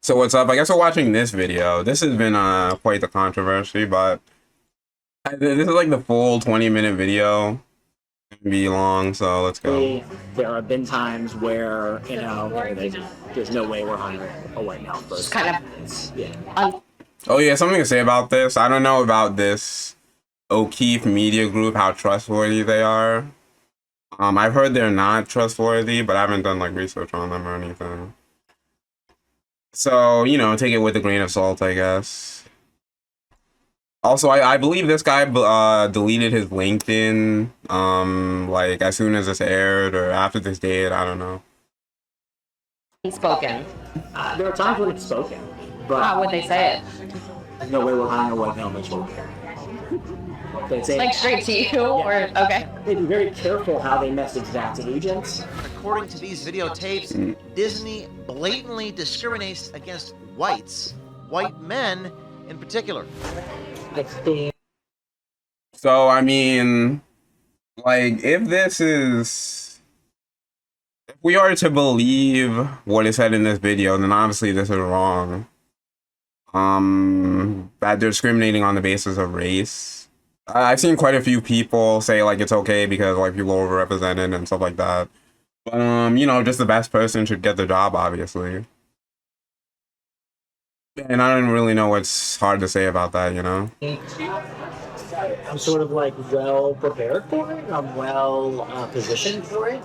So what's up? I guess we're watching this video. This has been quite the controversy, but this is like the full 20-minute video. It's gonna be long, so let's go. There have been times where, there's no way we're hiring a white male first. Kind of. Yeah. Oh yeah, something to say about this. I don't know about this O'Keefe Media Group, how trustworthy they are. I've heard they're not trustworthy, but I haven't done like research on them or anything. So, take it with a grain of salt, I guess. Also, I believe this guy deleted his LinkedIn, like as soon as this aired or after this date, I don't know. Spoken. There are times when it's spoken, but How would they say it? no way we're hiring a white male first. They say Like straight to you, or okay? they'd be very careful how they message that to agents. According to these videotapes, Disney blatantly discriminates against white men in particular. I think So, I mean, like, if we are to believe what is said in this video, then obviously this is wrong. That they're discriminating on the basis of race. I've seen quite a few people say, like, it's okay because, like, people are overrepresented and stuff like that. But, just the best person should get the job, obviously. And I don't really know what's hard to say about that, I'm sort of like well prepared for it. I'm well positioned for it.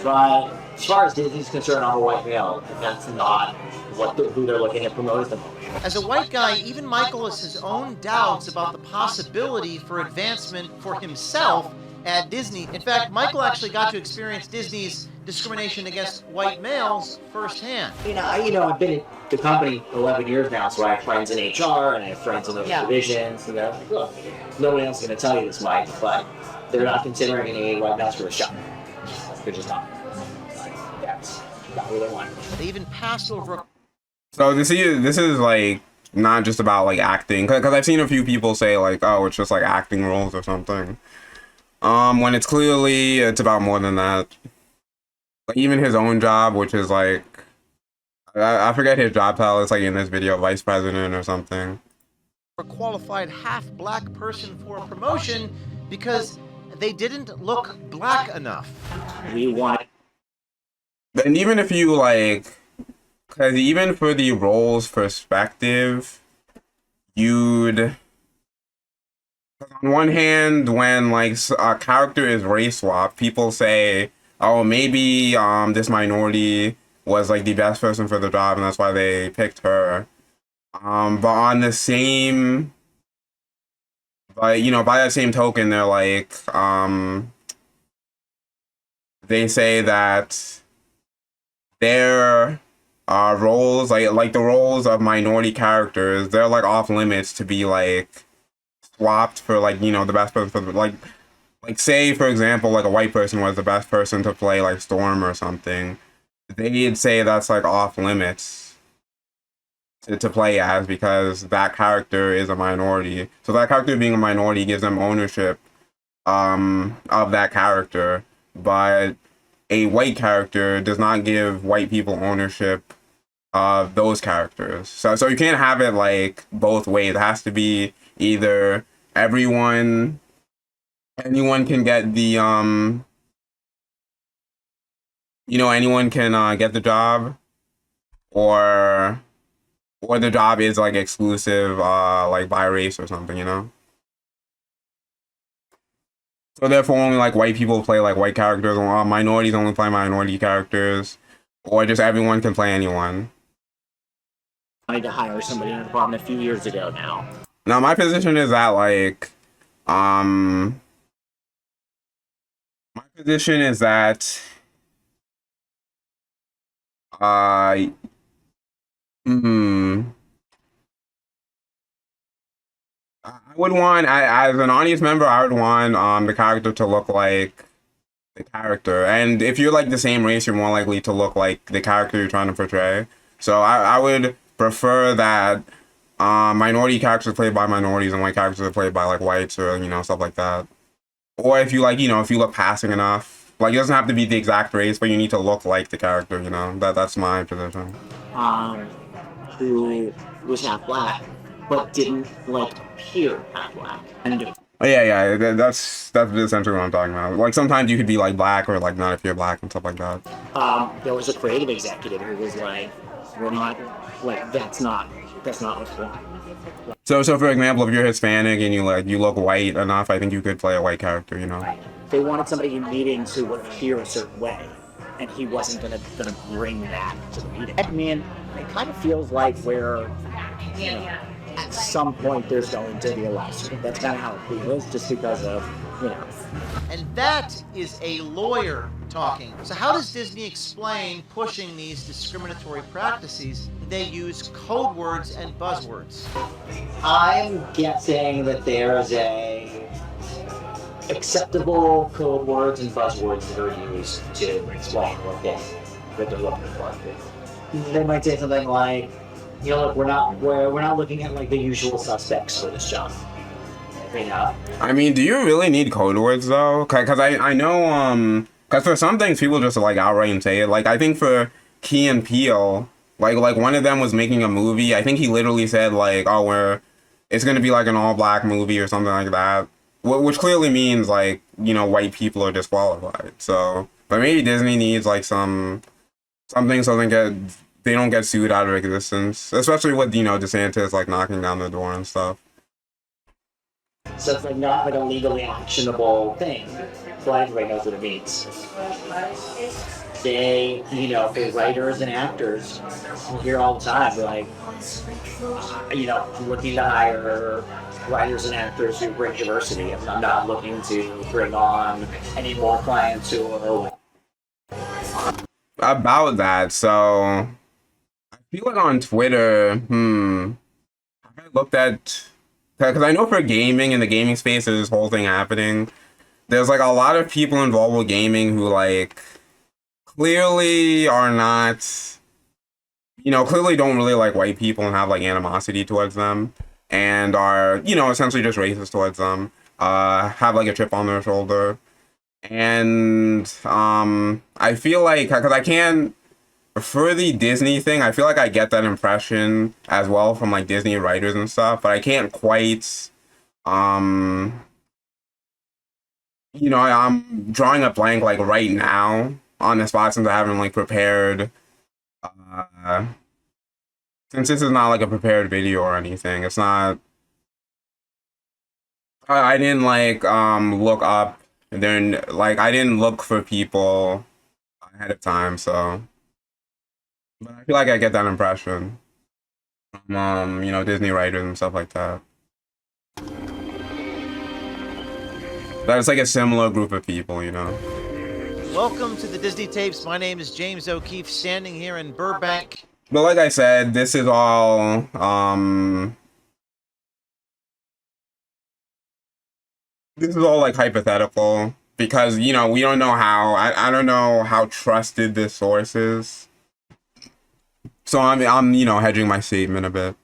But as far as Disney's concerned, I'm a white male. And that's not who they're looking at promoting at the moment. As a white guy, even Michael has his own doubts about the possibility for advancement for himself at Disney. In fact, Michael actually got to experience Disney's discrimination against white males firsthand. I've been at the company 11 years now, so I have friends in HR and I have friends in those divisions. And they're like, look, no one else is going to tell you this, Mike, but they're not considering any white males for a job. They're just not. That's not what they want. They even passed over. So this is like not just about like acting, because I've seen a few people say like, oh, it's just like acting roles or something. When it's about more than that. Like even his own job, which is like, I forget his job title. It's like in this video, vice president or something. A qualified half-black person for a promotion because they didn't look black enough. We want. And even if you like, because even for the roles perspective, on one hand, when like a character is race swapped, people say, oh, maybe this minority was like the best person for the job and that's why they picked her. But on the same, by that same token, they're like, they say that their roles, like the roles of minority characters, they're like off limits to be like swapped for like, the best person for the, like say for example, like a white person was the best person to play like Storm or something. They'd say that's like off limits to play as because that character is a minority. So that character being a minority gives them ownership of that character, but a white character does not give white people ownership of those characters. So you can't have it like both ways. It has to be either anyone can get the anyone can get the job, or the job is like exclusive like by race or something, So therefore only like white people play like white characters, or minorities only play minority characters, or just everyone can play anyone. I need to hire somebody in the department a few years ago now. Now my position is that like my position is that I would want, as an audience member, I would want the character to look like the character. And if you're like the same race, you're more likely to look like the character you're trying to portray. So I would prefer that minority characters played by minorities and white characters are played by like whites or stuff like that. Or if you like, if you look passing enough, like it doesn't have to be the exact race, but you need to look like the character, that's my position. who was half black, but didn't like appear half black. And Oh, yeah. That's essentially what I'm talking about. Like sometimes you could be like black or like not if you're black and stuff like that. there was a creative executive who was like, "We're not like that's not what's wrong." So for example, if you're Hispanic and you look white enough, I think you could play a white character, you know. They wanted somebody in meetings who would appear a certain way, and he wasn't gonna bring that to the meeting. I mean, it kind of feels like we're, you know, at some point there's going to be a lawsuit. That's kind of how it feels, just because of, you know. And that is a lawyer talking. So how does Disney explain pushing these discriminatory practices? They use code words and buzzwords. I'm guessing that there's a acceptable code words and buzzwords that are used to explain what they're looking for. They might say something like, you know, look, we're not looking at like the usual suspects for this job. You know? I mean, do you really need code words though? Because I know because for some things people just like outright and say it. Like I think for Key and Peele, like one of them was making a movie. I think he literally said like, oh, it's gonna be like an all black movie or something like that. Which clearly means like, you know, white people are disqualified. So, but maybe Disney needs like something so they don't get sued out of existence, especially with, you know, DeSantis like knocking down the door and stuff. So it's like not like a legally actionable thing, but everybody knows what it means. They, you know, for writers and actors, you hear all the time, like, you know, I'm looking to hire writers and actors who bring diversity, and I'm not looking to bring on any more clients who are About that, so I feel like on Twitter, I looked at, because I know for gaming, in the gaming space, there's this whole thing happening. There's like a lot of people involved with gaming who like clearly are not, you know, clearly don't really like white people and have like animosity towards them, and are, you know, essentially just racist towards them, have like a chip on their shoulder. And I feel like, because I can't, for the Disney thing, I feel like I get that impression as well from like Disney writers and stuff, but I can't quite, you know, I'm drawing a blank like right now on the spot since I haven't like prepared, since this is not like a prepared video or anything. It's not, I didn't like look up, and then like I didn't look for people ahead of time, so. But I feel like I get that impression from, you know, Disney writers and stuff like that. That it's like a similar group of people, you know. Welcome to the Disney Tapes. My name is James O'Keefe, standing here in Burbank. But like I said, this is all like hypothetical because, you know, we don't know how, I don't know how trusted this source is. So I'm you know, hedging my statement a bit.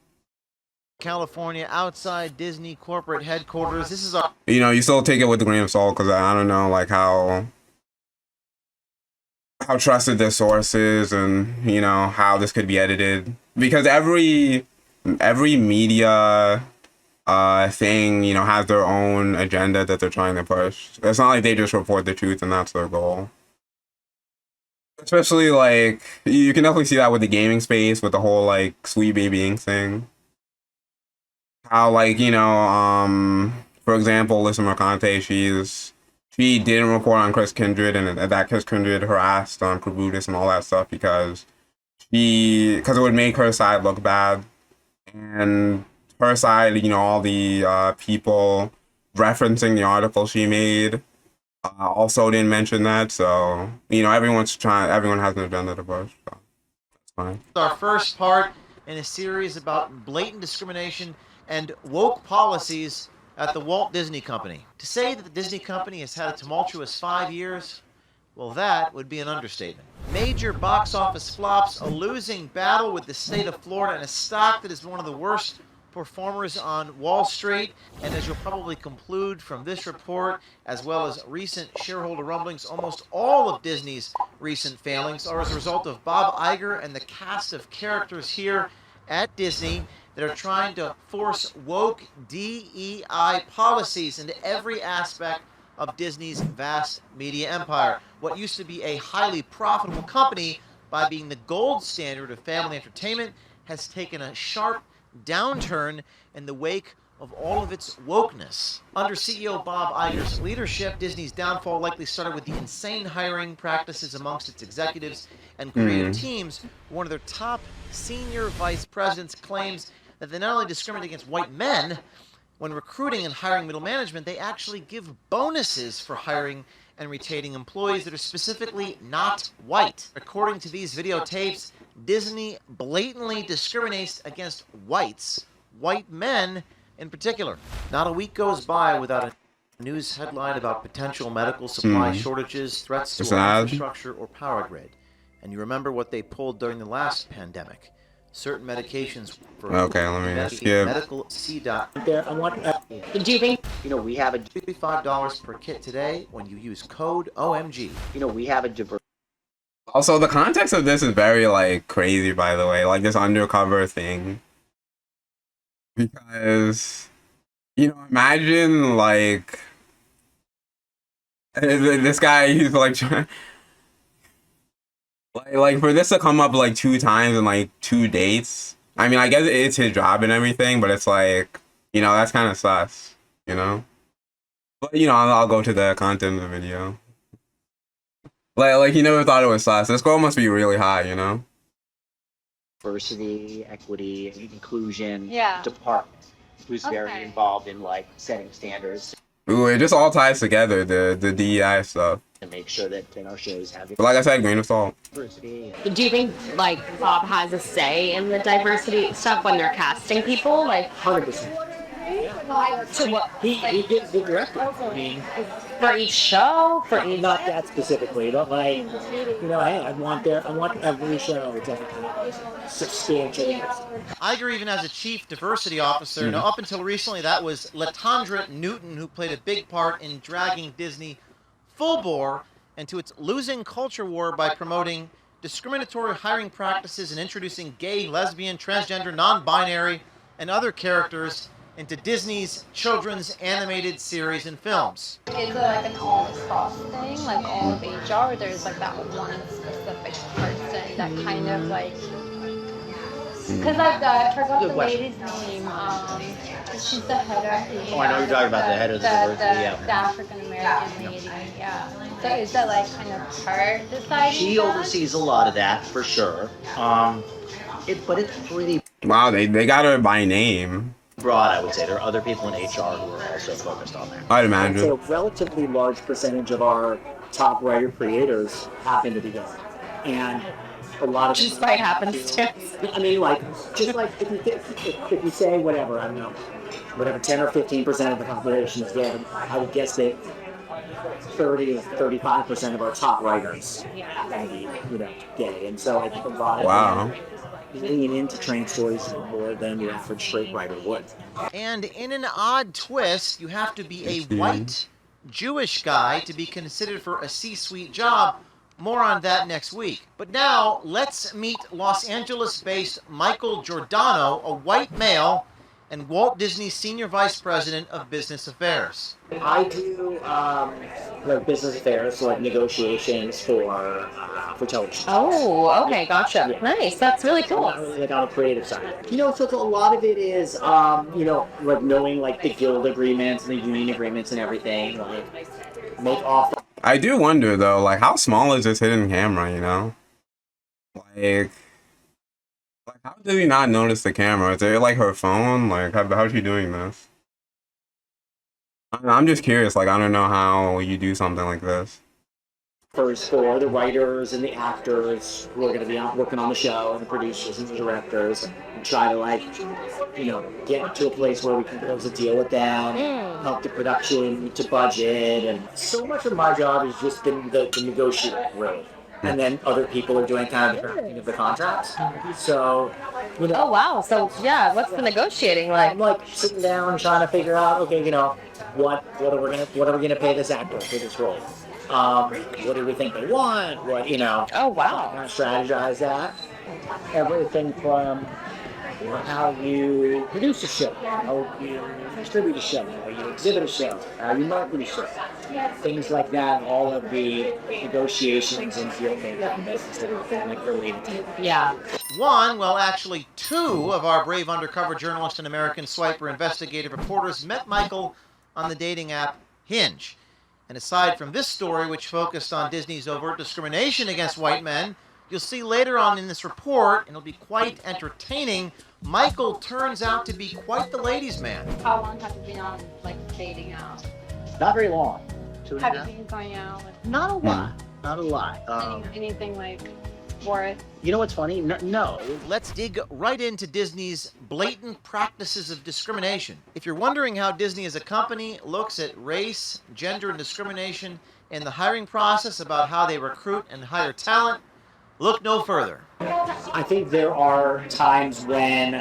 California, outside Disney corporate headquarters. This is our... You know, you still take it with a grain of salt because I don't know like how trusted this source is, and you know how this could be edited, because every media thing, you know, has their own agenda that they're trying to push. It's not like they just report the truth and that's their goal. Especially like you can definitely see that with the gaming space with the whole like Sweet Baby Inc thing. How like, you know, for example, Alyssa Mercante, she didn't report on Chris Kindred, and that Chris Kindred harassed Krabutis and all that stuff because it would make her side look bad, and her side, you know, all the people referencing the article she made also didn't mention that. So, you know, everyone has an agenda to push. So that's fine. Our first part in a series about blatant discrimination and woke policies at the Walt Disney Company. To say that the Disney Company has had a tumultuous 5 years, well, that would be an understatement. Major box office flops, a losing battle with the state of Florida, and a stock that is one of the worst performers on Wall Street. And as you'll probably conclude from this report, as well as recent shareholder rumblings, almost all of Disney's recent failings are as a result of Bob Iger and the cast of characters here at Disney that are trying to force woke DEI policies into every aspect of Disney's vast media empire. What used to be a highly profitable company by being the gold standard of family entertainment has taken a sharp downturn in the wake of all of its wokeness. Under CEO Bob Iger's leadership, Disney's downfall likely started with the insane hiring practices amongst its executives and creative teams. One of their top senior vice presidents claims that they not only discriminate against white men, when recruiting and hiring middle management, they actually give bonuses for hiring and retaining employees that are specifically not white. According to these videotapes, Disney blatantly discriminates against white men in particular. Not a week goes by without a news headline about potential medical supply shortages, threats to our infrastructure or power grid. And you remember what they pulled during the last pandemic. Certain medications for medical CDOT. There, I want. Do you think? We have a. $55 per kit today when you use code OMG. We have a diverse. Also, the context of this is very like crazy, by the way, like this undercover thing. Because, imagine like this guy, he's like trying. Like for this to come up like 2 times in like 2 dates. I mean, I guess it's his job and everything, but it's like, that's kind of sus, But I'll go to the content of the video. Like he never thought it was sus. This girl must be really hot, Diversity, equity, and inclusion Yeah. department, who's very Okay. involved in like setting standards Ooh, it just all ties together, the DEI stuff. to make sure that our shows have But like I said, grain of salt. diversity. Do you think like Bob has a say in the diversity stuff when they're casting people? Like 100%. to what He gives the director. I mean, for each show? For each not that specifically, but like, hey, I want every show to have substantial. Iger even has a chief diversity officer. Now, up until recently, that was Latondra Newton, who played a big part in dragging Disney full bore into its losing culture war by promoting discriminatory hiring practices and introducing gay, lesbian, transgender, non-binary, and other characters into Disney's children's animated series and films. Is it like an all-across thing, like all of HR, or there's like that one specific person that kind of like... Because I forgot Good the question. lady's name. She's the head of the... Oh, I know you're talking about the head of the diversity, yeah. The African-American lady, yeah. So is that like kind of her deciding She that? oversees a lot of that for sure. But it's pretty Wow, they got her by name. broad, I would say. There are other people in HR who are also focused on that. I'd I'd say a imagine. relatively large percentage of our top writer creators happen to be gay. And a lot of just by happenstance? I mean, like, just like if you say whatever, I don't know, whatever 10 or 15% of the population is gay, I would guess that 30 or 35% of our top writers are gay. And so I think a lot of Wow. them lean into trans stories more than the average straight writer would. And in an odd twist, you have to be a white Jewish guy to be considered for a C-suite job. More on that next week. But now, let's meet Los Angeles-based Michael Giordano, a white male and Walt Disney's Senior Vice President of Business Affairs. I do like business affairs, so like negotiations for television. Oh, okay, gotcha. Nice. That's really I'm cool. not really like on the creative side. So a lot of it is, like knowing like the guild agreements and the union agreements and everything. Like make offers. I do wonder though, like how small is this hidden camera, Like how did he not notice the camera? Is it like her phone? Like how's she doing this? I'm just curious, like I don't know how you do something like this. For the writers and the actors who are going to be out working on the show, and the producers and the directors, and try to get to a place where we can close a deal with them, help the production to budget, and so much of my job has just been the negotiating, really. And then other people are doing kind of the drafting of the contracts. So, Oh wow. So yeah, what's the negotiating like? I'm like sitting down and trying to figure out, okay, what are we gonna pay this actor for this role? What do we think they want? Oh Kind wow. of strategize that. Everything from how you produce a show, how you distribute a show, how you exhibit a show, how you market a show. Things like that, all of the negotiations and deal making business that are like related to it. Yeah. One, well, actually two of our brave undercover journalist and American swiper investigative reporters met Michael on the dating app Hinge. And aside from this story, which focused on Disney's overt discrimination against white men, you'll see later on in this report, and it'll be quite entertaining, Michael turns out to be quite the ladies' man. How long have you been on like dating out? Not very long. 2.5. Have you been going out with Not a lot. Not a lot. anything like worth? You know what's funny? No. Let's dig right into Disney's blatant practices of discrimination. If you're wondering how Disney as a company looks at race, gender, and discrimination in the hiring process, about how they recruit and hire talent, look no further. I think there are times when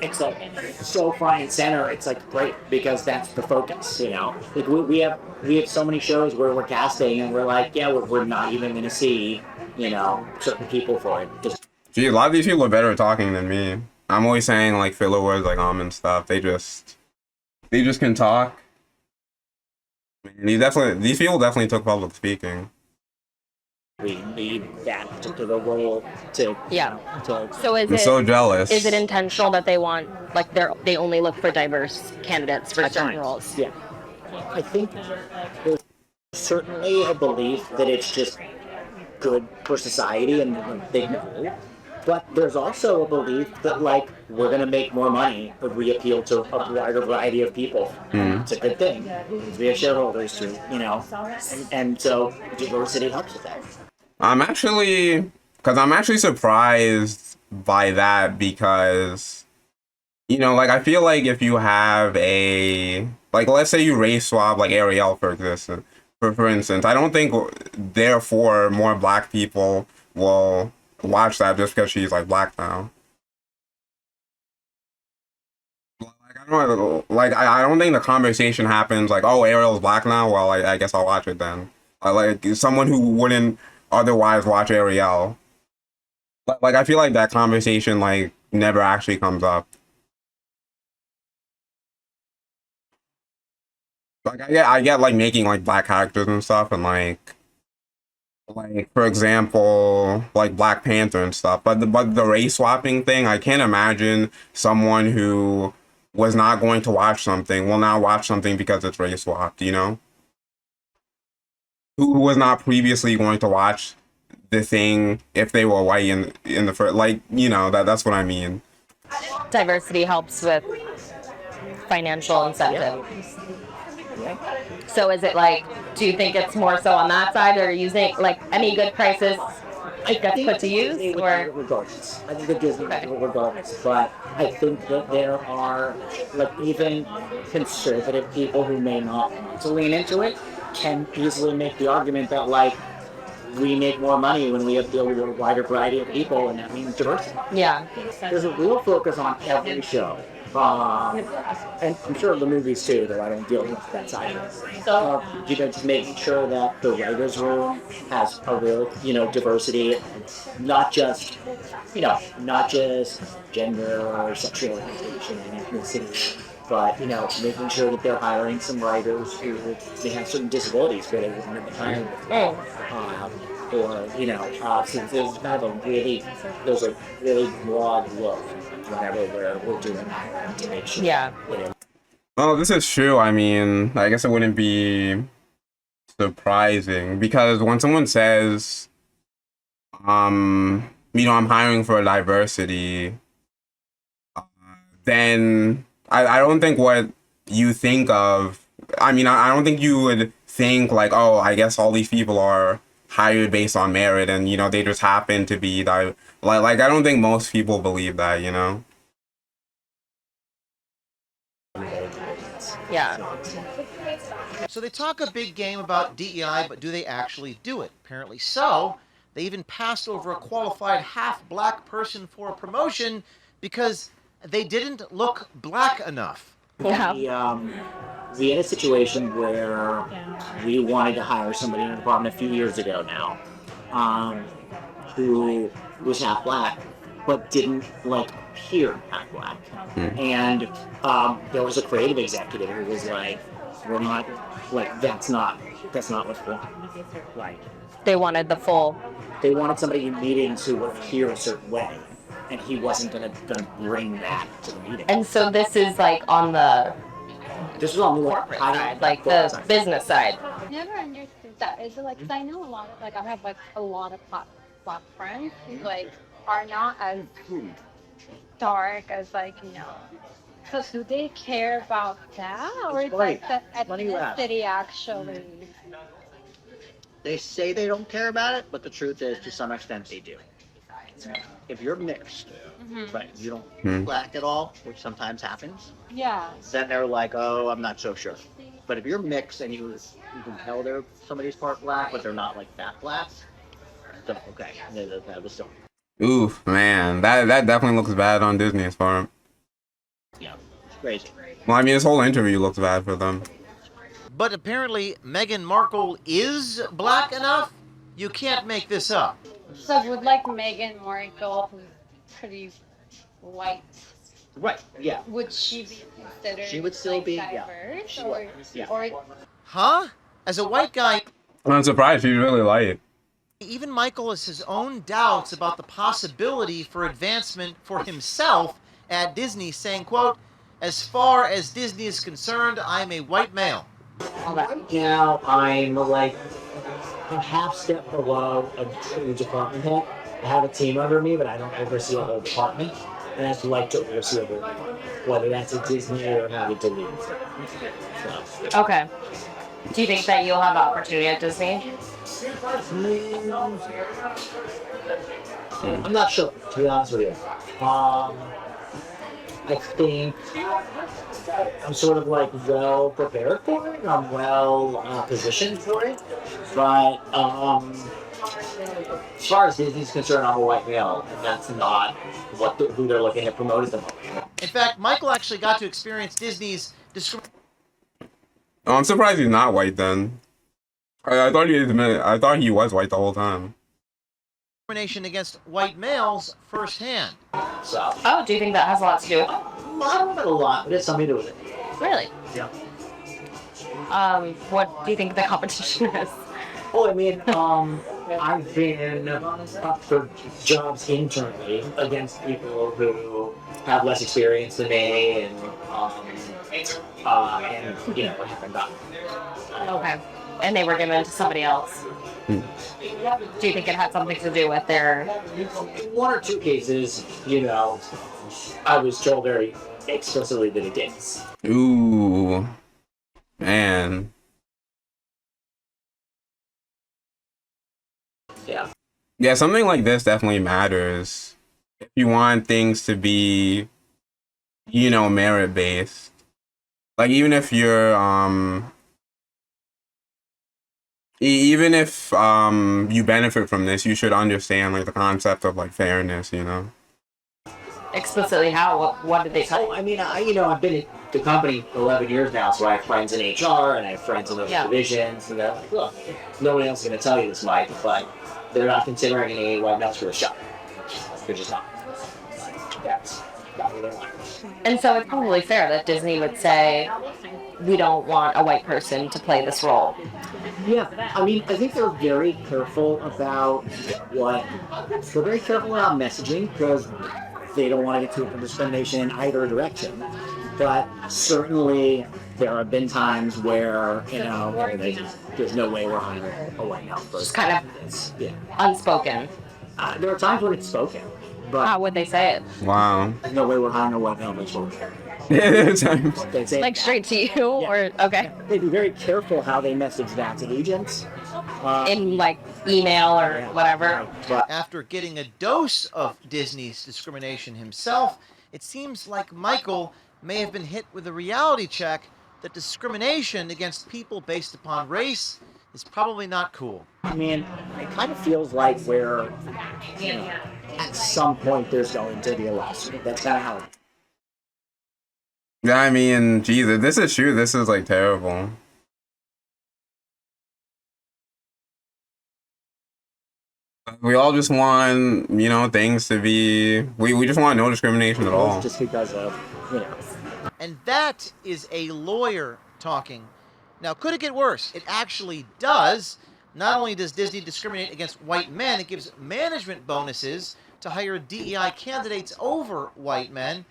it's like so front and center. It's like great because that's the focus, you know. Like we have so many shows where we're casting and we're like, yeah, we're not even going to see, you know, certain people for it. Just Gee, a lot of these people are better at talking than me. I'm always saying like filler words like and stuff. They just can talk. These people definitely took public speaking. we need that particular role to Yeah. to So is I'm it so jealous. is it intentional that they want like they only look for diverse candidates for at certain times. roles? Yeah, I think there's certainly a belief that it's just good for society and they know. But there's also a belief that like we're gonna make more money if we appeal to a wider variety of people. It's a good thing. We have shareholders too, you know, and so diversity helps with that. I'm actually surprised by that because, you know, like I feel like if you have let's say you race swap like Ariel for instance, I don't think therefore more black people will watch that just because she's like black now. I don't think the conversation happens like, oh, Ariel's black now, well I guess I'll watch it then. Like someone who wouldn't otherwise watch Ariel. Like I feel like that conversation like never actually comes up. Like I get like making like black characters and stuff and like for example like Black Panther and stuff, but the race swapping thing, I can't imagine someone who was not going to watch something will now watch something because it's race swapped, you know? Who was not previously going to watch the thing if they were white in the first, like, you know, that's what I mean. Diversity helps with financial incentive. So is it like, do you think it's more so on that side, or using like any good prices gets put to use, or regardless? I think the Disney regardless, but I think that there are like even conservative people who may not want to lean into it can easily make the argument that like we make more money when we appeal to a wider variety of people, and that means diversity. yeah, There's a real focus on every show. And I'm sure the movies too, though I don't deal with that side of it. You know, just making sure that the writers' room has a real, you know, diversity, not just gender or sexual orientation and ethnicity, but you know, making sure that they're hiring some writers who may have certain disabilities where they wouldn't have been hired before. Or you know, since there's kind of there's a really broad look whenever we're doing that to make sure. yeah. You know, Oh, this is true. I mean, I guess it wouldn't be surprising because when someone says, you know, I'm hiring for diversity, then I don't think what you think of, I mean, I don't think you would think like, oh, I guess all these people are hired based on merit and, you know, they just happen to be like I don't think most people believe that, you know? Yeah. So they talk a big game about DEI, but do they actually do it? Apparently so. They even passed over a qualified half-black person for a promotion because they didn't look black enough. Yeah. We had a situation where we wanted to hire somebody in the department a few years ago now, who was half black, but didn't like appear half black. And there was a creative executive who was like, we're not, like, that's not what's going on. Like, They wanted the full. they wanted somebody in meetings who would appear a certain way, and he wasn't gonna bring that to the meeting. And so this is like on the This was on the corporate side, like the business side. Never understood that. Is it like, 'cause I know a lot of, like, I have like a lot of black friends who like are not as dark as, like, you know. So do they care about that, or it's like the Funny you ask. ethnicity actually? They say they don't care about it, but the truth is, to some extent, they do. If you're mixed, right, you don't look black at all, which sometimes happens, Yeah. then they're like, oh, I'm not so sure. But if you're mixed and you can tell they're somebody's part black, but they're not like that black, so okay, that was still. Oof, man, that definitely looks bad on Disney's part. Yeah, it's crazy. Well, I mean, this whole interview looks bad for them. But apparently, Meghan Markle is black enough. You can't make this up. So would like Meghan Markle, who's pretty white, Right, yeah. would she be considered? She would still like, be, yeah. diverse, She or, would, yeah. or Huh? As a white guy, I'm surprised she's really light. even Michael has his own doubts about the possibility for advancement for himself at Disney, saying, quote, as far as Disney is concerned, I'm a white male. Right now, I'm like a half step below a department head. I have a team under me, but I don't oversee a whole department. And I'd like to oversee a whole department, whether that's at Disney or having to leave. So, Okay. Do you think that you'll have opportunity at Disney? I'm not sure, to be honest with you. I think I'm sort of like well prepared for it. I'm well positioned for it. But as far as Disney's concerned, I'm a white male, and that's not who they're looking to promote at the moment. In fact, Michael actually got to experience Disney's discrimination Oh, I'm surprised he's not white then. I thought he was white the whole time. against white males firsthand. So, Oh, do you think that has a lot to do with it? I don't know a lot, but it's something to do with it. Really? Yeah. What do you think the competition is? Oh, I mean, I've been up for jobs internally against people who have less experience than me, and you know, haven't gotten. Okay. And they were given to somebody else. Do you think it had something to do with their... In one or two cases, you know, I was told very explicitly that it did. Ooh, man. Yeah. Yeah, something like this definitely matters. If you want things to be, you know, merit-based. Like, even if you're, even if, you benefit from this, you should understand, like, the concept of, like, fairness, you know? Explicitly how? What did they tell you? I mean, I've been at the company 11 years now, so I have friends in HR and I have friends in those divisions, and they're like, look, nobody else is going to tell you this, Mike, but they're not considering any white males for a shot. They're just not. That's not what they're like. And so it's probably fair that Disney would say, we don't want a white person to play this role. Yeah, I mean, I think they're very careful about they're very careful about messaging, because they don't want to get too much discrimination in either direction. But certainly there have been times where, you know, there's no way we're hiring a white male person. Just kind of Yeah. unspoken. There are times when it's spoken, but How would they say it? Wow. there's no way we're hiring a white male person. Times. They'd say Like straight to you? Or, okay. they'd be very careful how they message that to agents. In like email or whatever. But After getting a dose of Disney's discrimination himself, it seems like Michael may have been hit with a reality check that discrimination against people based upon race is probably not cool. I mean, it kind of feels like we're, you know, at some point there's going to be a lawsuit. That's kind of how. Yeah, I mean, Jesus, this is true. This is, like, terrible. We all just want, things to be. We just want no discrimination at all. Just because of, And that is a lawyer talking. Now, could it get worse? It actually does. Not only does Disney discriminate against white men, it gives management bonuses to hire DEI candidates over white men,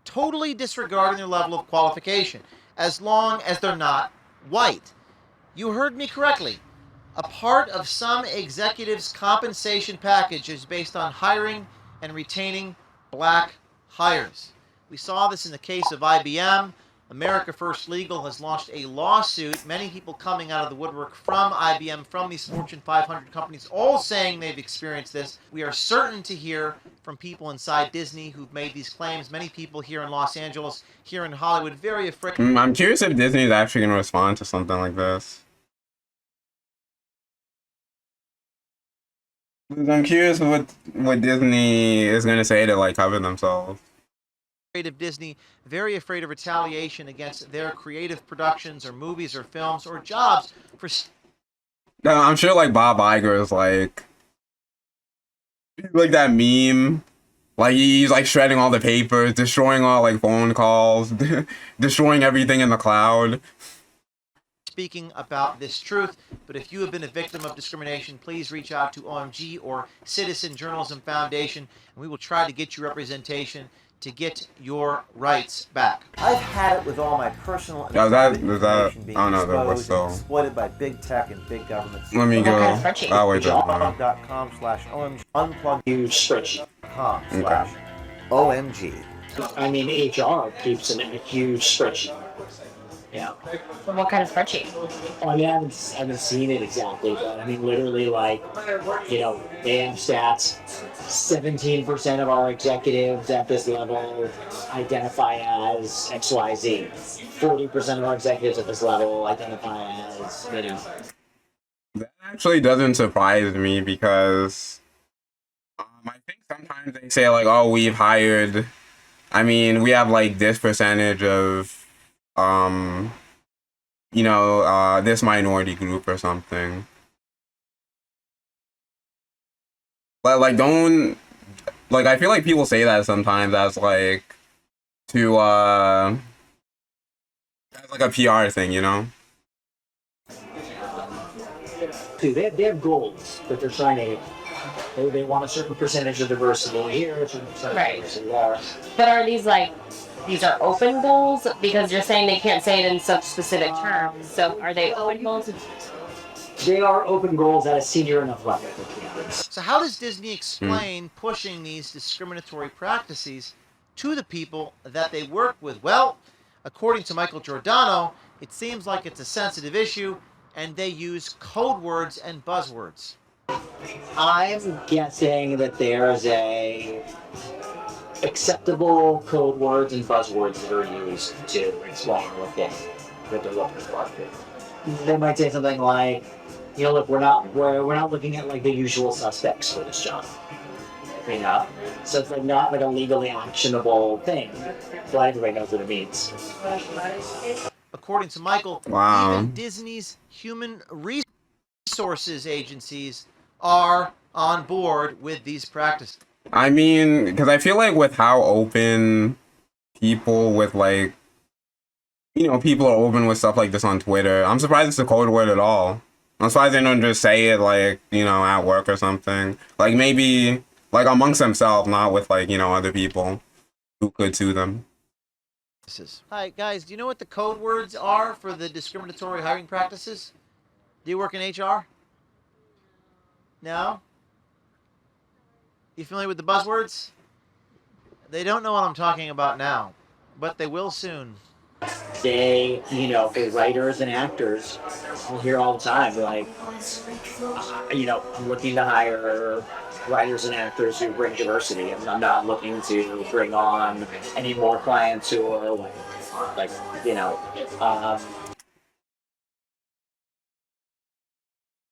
totally disregarding their level of qualification, as long as they're not white. You heard me correctly. A part of some executives' compensation package is based on hiring and retaining black hires. We saw this in the case of IBM. America First Legal has launched a lawsuit. Many people coming out of the woodwork from IBM, from these Fortune 500 companies, all saying they've experienced this. We are certain to hear from people inside Disney who've made these claims. Many people here in Los Angeles, here in Hollywood, very afraid. I'm curious if Disney is actually going to respond to something like this. I'm curious what Disney is going to say to, like, cover themselves. Of Disney, very afraid of retaliation against their creative productions or movies or films or jobs for. No, I'm sure like Bob Iger is like that meme, like he's like shredding all the papers, destroying all like phone calls, destroying everything in the cloud. Speaking about this truth, but if you have been a victim of discrimination, please reach out to OMG or Citizen Journalism Foundation, and we will try to get you representation to get your rights back. I've had it with all my personal and Yeah, private that information being I don't know, that was exposed and so. exploited by big tech and big governments. Let me go. kind of spreadsheet? Oh wait, Job.com/OMG unplug huge spreadsheet. .com/OMG. I mean, HR keeps a huge spreadsheet. Yeah. What kind of spreadsheet? Oh, I mean, I haven't seen it exactly, but I mean, literally, like, they have stats. 17% of our executives at this level identify as XYZ. 40% of our executives at this level identify as, That actually doesn't surprise me because I think sometimes they say like, oh, we have like this percentage of this minority group or something. But like I feel like people say that sometimes as like to as like a PR thing, They have goals that they're trying to hit. They want a certain percentage of diversity here, a certain percentage of diversity there. But are these open goals? Because you're saying they can't say it in such specific terms. So are they open goals? They are open goals at a senior enough level. So how does Disney explain pushing these discriminatory practices to the people that they work with? Well, according to Michael Giordano, it seems like it's a sensitive issue, and they use code words and buzzwords. I'm guessing that there's acceptable code words and buzzwords that are used to explain what they're looking for. They might say something like, look, we're not looking at like the usual suspects for this job. So it's like not like a legally actionable thing, but everybody knows what it means. According to Michael, even Disney's human resources agencies are on board with these practices. I mean, because I feel like with how open people with like, people are open with stuff like this on Twitter, I'm surprised it's a code word at all. I'm surprised they don't just say it like, at work or something. Like maybe like amongst themselves, not with like, other people who could sue them. Hi guys, do you know what the code words are for the discriminatory hiring practices? Do you work in HR? No? You familiar with the buzzwords? They don't know what I'm talking about now, but they will soon. They, for writers and actors, we'll hear all the time, like, I'm looking to hire writers and actors who bring diversity, and I'm not looking to bring on any more clients who are like.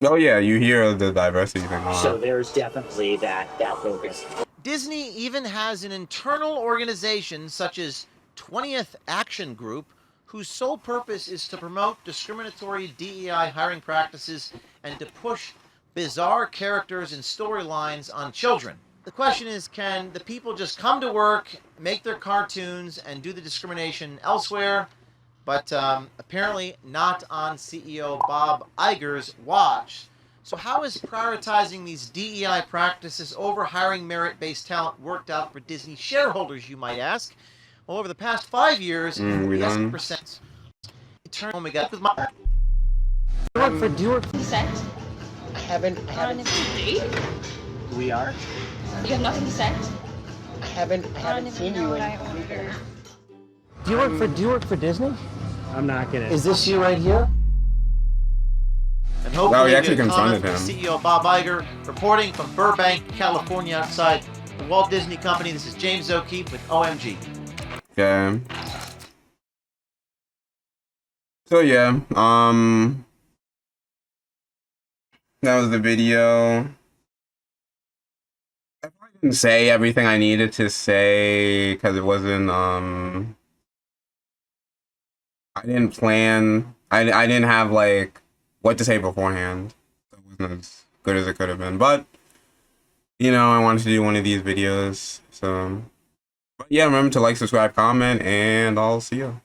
Oh yeah, you hear the diversity thing. So there's definitely that focus. Disney even has an internal organization such as 20th Action Group, whose sole purpose is to promote discriminatory DEI hiring practices and to push bizarre characters and storylines on children. The question is, can the people just come to work, make their cartoons, and do the discrimination elsewhere? But apparently not on CEO Bob Iger's watch. So how is prioritizing these DEI practices over hiring merit-based talent worked out for Disney shareholders, you might ask? Well, over the past 5 years, We the done? percent turn home again with my Do you work for Consent? I haven't Honestly. we are? You have nothing to say? I haven't Honestly, seen know you what in I ordered. Do you work for Disney? I'm not gonna. Is this you right here? and Wow, hopefully he actually get a comment confronted from him. CEO Bob Iger, reporting from Burbank, California, outside the Walt Disney Company. This is James O'Keefe with OMG. Okay. So yeah, that was the video. I probably didn't say everything I needed to say because it wasn't I didn't plan. I didn't have like what to say beforehand. So it wasn't as good as it could have been. But you know, I wanted to do one of these videos. So but yeah, remember to like, subscribe, comment, and I'll see you.